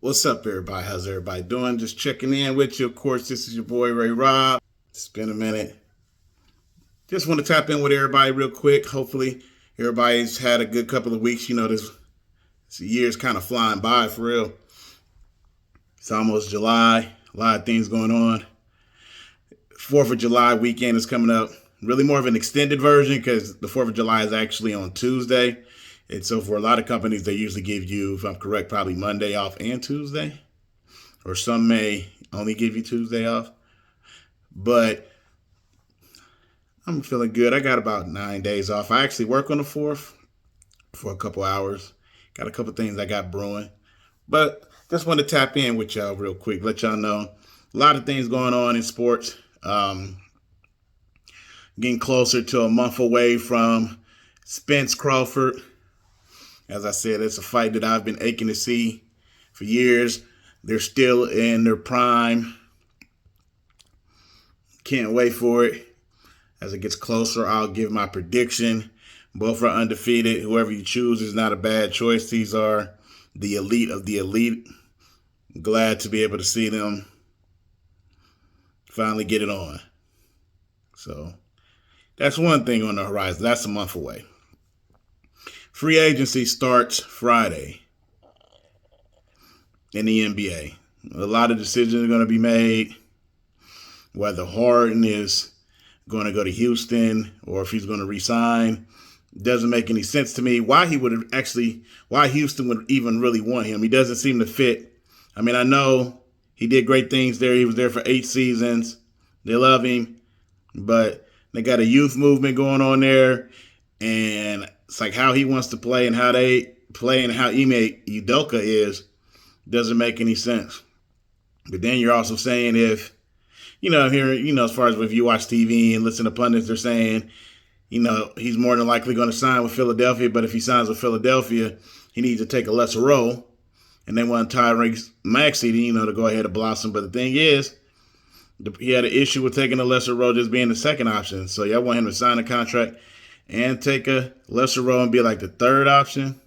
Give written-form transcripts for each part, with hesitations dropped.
What's up, everybody? How's everybody doing? Just checking in with you. Of course, this is your boy Ray Rob. It's been a minute. Just want to tap in with everybody real quick. Hopefully, everybody's had a good couple of weeks. This year's kind of flying by for real. It's almost July. A lot of things going on. 4th of July weekend is coming up. Really more of an extended version because the 4th of July is actually on Tuesday. And so for a lot of companies, they usually give you, if I'm correct, probably Monday off and Tuesday. Or some may only give you Tuesday off. But I'm feeling good. I got about 9 days off. I actually work on the 4th for a couple hours. Got a couple things I got brewing. But just want to tap in with y'all real quick. Let y'all know a lot of things going on in sports. Getting closer to a month away from Spence Crawford. As I said, it's a fight that I've been aching to see for years. They're still in their prime. Can't wait for it. As it gets closer, I'll give my prediction. Both are undefeated. Whoever you choose is not a bad choice. These are the elite of the elite. Glad to be able to see them finally get it on. So that's one thing on the horizon. That's a month away. Free agency starts Friday in the NBA. A lot of decisions are going to be made. Whether Harden is going to go to Houston or if he's going to resign. Doesn't make any sense to me why Houston would even really want him. He doesn't seem to fit. I mean, I know he did great things there. He was there for 8 seasons. They love him. But they got a youth movement going on there. And it's like how he wants to play and how they play and how Ime Udoka is doesn't make any sense. But then you're also saying as far as if you watch TV and listen to pundits, they're saying, he's more than likely going to sign with Philadelphia. But if he signs with Philadelphia, he needs to take a lesser role. And they want Tyrese Maxey to go ahead and blossom. But the thing is, he had an issue with taking a lesser role just being the second option. So y'all want him to sign a contract and take a lesser role and be like the third option?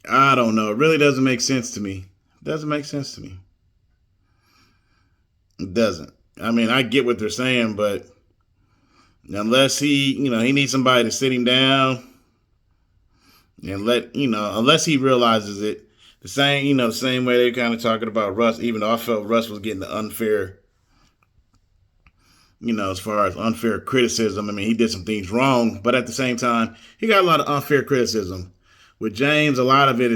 I don't know. It really doesn't make sense to me. It doesn't make sense to me. It doesn't. I mean, I get what they're saying, but unless he needs somebody to sit him down and unless he realizes it, the same way they're kind of talking about Russ, even though I felt Russ was getting the unfair, as far as unfair criticism. I mean, he did some things wrong, but at the same time, he got a lot of unfair criticism. With James, a lot of it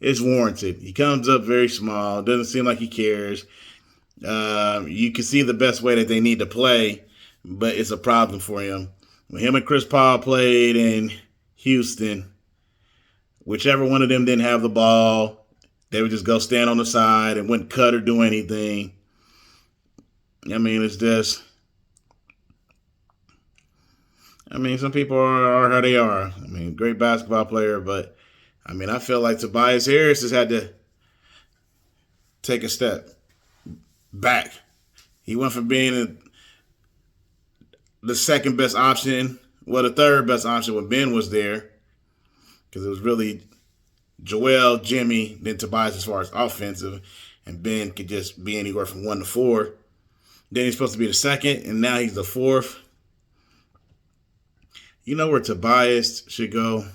is warranted. He comes up very small, doesn't seem like he cares. You can see the best way that they need to play, but it's a problem for him. When him and Chris Paul played in Houston, whichever one of them didn't have the ball, they would just go stand on the side and wouldn't cut or do anything. I mean, it's just, some people are how they are. I mean, great basketball player, but I feel like Tobias Harris has had to take a step back. He went from being the second best option, the third best option when Ben was there, because it was really Joel, Jimmy, then Tobias as far as offensive, and Ben could just be anywhere from 1 to 4. Then he's supposed to be the second, and now he's the fourth. You know where Tobias should go?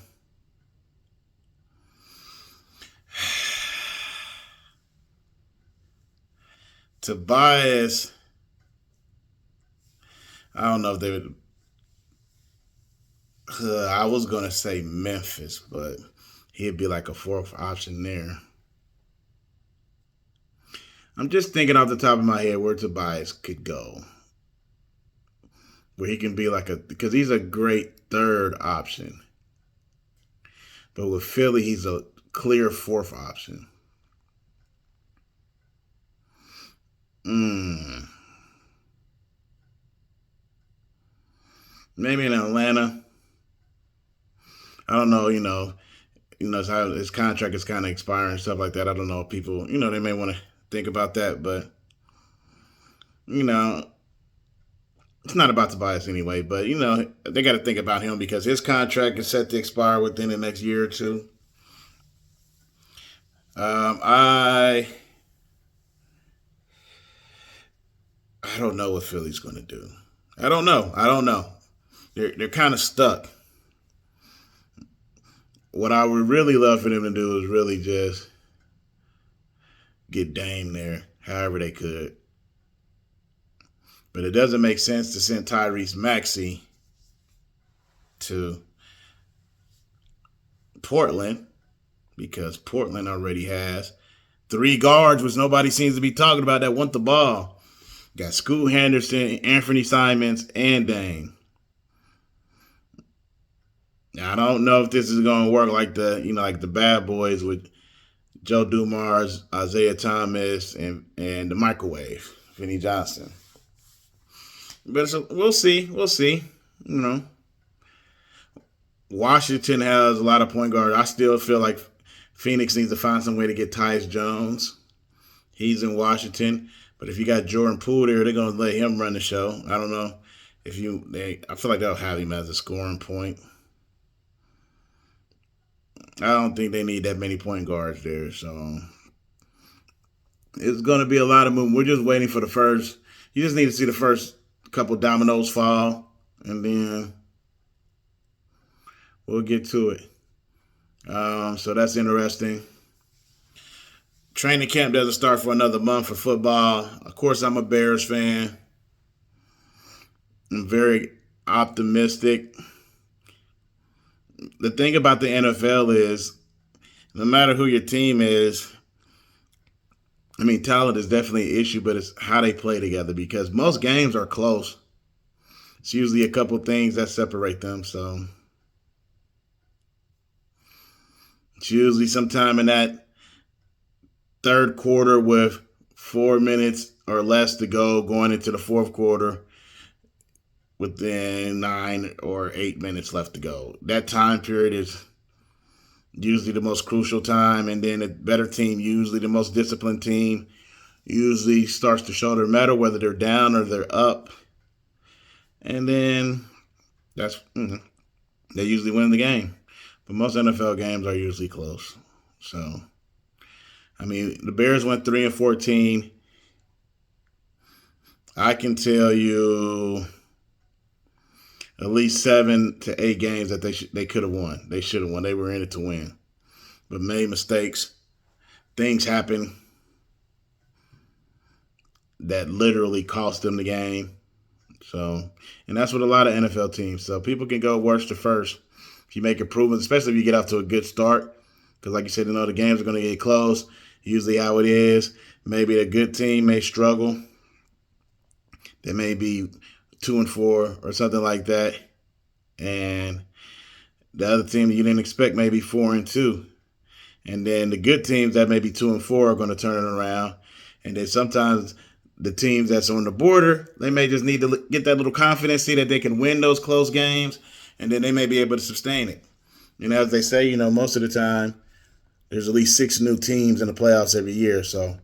Tobias, I don't know if they would. I was going to say Memphis, but he'd be like a fourth option there. I'm just thinking off the top of my head where Tobias could go. Where he can be because he's a great third option. But with Philly, he's a clear fourth option. Maybe in Atlanta. I don't know, how his contract is kind of expiring and stuff like that. I don't know if people, they may want to think about that, but, it's not about Tobias anyway, but, they got to think about him because his contract is set to expire within the next year or two. I don't know what Philly's going to do. I don't know. They're kind of stuck. What I would really love for them to do is really just get Dame there, however they could. But it doesn't make sense to send Tyrese Maxey to Portland because Portland already has 3 guards, which nobody seems to be talking about, that want the ball. Got Scoot Henderson, Anthony Simons, and Dame. Now, I don't know if this is going to work like the bad boys with Joe Dumars, Isaiah Thomas, and the microwave, Vinny Johnson. But we'll see. Washington has a lot of point guards. I still feel like Phoenix needs to find some way to get Tyus Jones. He's in Washington. But if you got Jordan Poole there, they're going to let him run the show. I don't know I feel like they'll have him as a scoring point. I don't think they need that many point guards there. So it's going to be a lot of movement. We're just waiting for the first. You just need to see the first couple dominoes fall, and then we'll get to it. So that's interesting. Training camp doesn't start for another month for football. Of course, I'm a Bears fan. I'm very optimistic. The thing about the NFL is, no matter who your team is, talent is definitely an issue, but it's how they play together because most games are close. It's usually a couple things that separate them. So it's usually sometime in that third quarter with 4 minutes or less to go, going into the fourth quarter within 9 or 8 minutes left to go. That time period is usually the most crucial time, and then the better team, usually the most disciplined team, usually starts to show their mettle, whether they're down or they're up. And then they usually win the game. But most NFL games are usually close. So, the Bears went 3-14. I can tell you at least 7 to 8 games that they could have won. They should have won. They were in it to win, but made mistakes. Things happen that literally cost them the game. So, and that's what a lot of NFL teams. So people can go worst to first if you make improvements, especially if you get off to a good start. Because like you said, the games are going to get close. Usually how it is. Maybe a good team may struggle. They may be 2-4 or something like that. And the other team that you didn't expect may be 4-2. And then the good teams that may be 2-4 are going to turn it around. And then sometimes the teams that's on the border, they may just need to get that little confidence, see that they can win those close games, and then they may be able to sustain it. As they say, most of the time, there's at least 6 new teams in the playoffs every year. So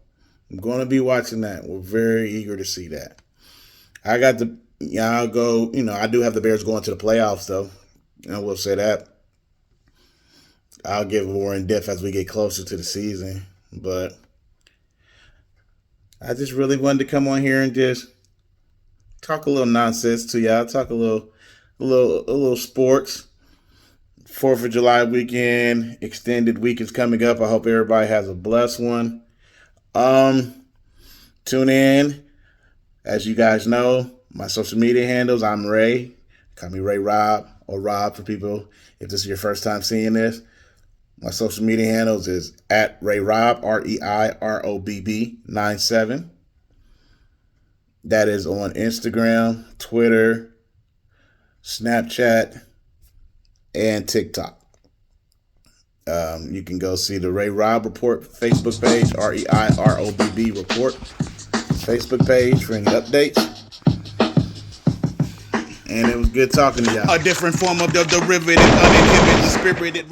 I'm going to be watching that. We're very eager to see that. I do have the Bears going to the playoffs, though. I will say that. I'll give more in depth as we get closer to the season. But I just really wanted to come on here and just talk a little nonsense to y'all. Talk a little sports. 4th of July weekend, extended week is coming up. I hope everybody has a blessed one. Tune in. As you guys know, my social media handles, I'm Ray. Call me Ray Rob or Rob for people if this is your first time seeing this. My social media handles is at Ray Rob, REIROBB 97. That is on Instagram, Twitter, Snapchat, and TikTok. You can go see the Ray Rob Report Facebook page, REIROBB Report Facebook page for any updates. And it was good talking to y'all. A different form of the derivative, uninhibited, spirited.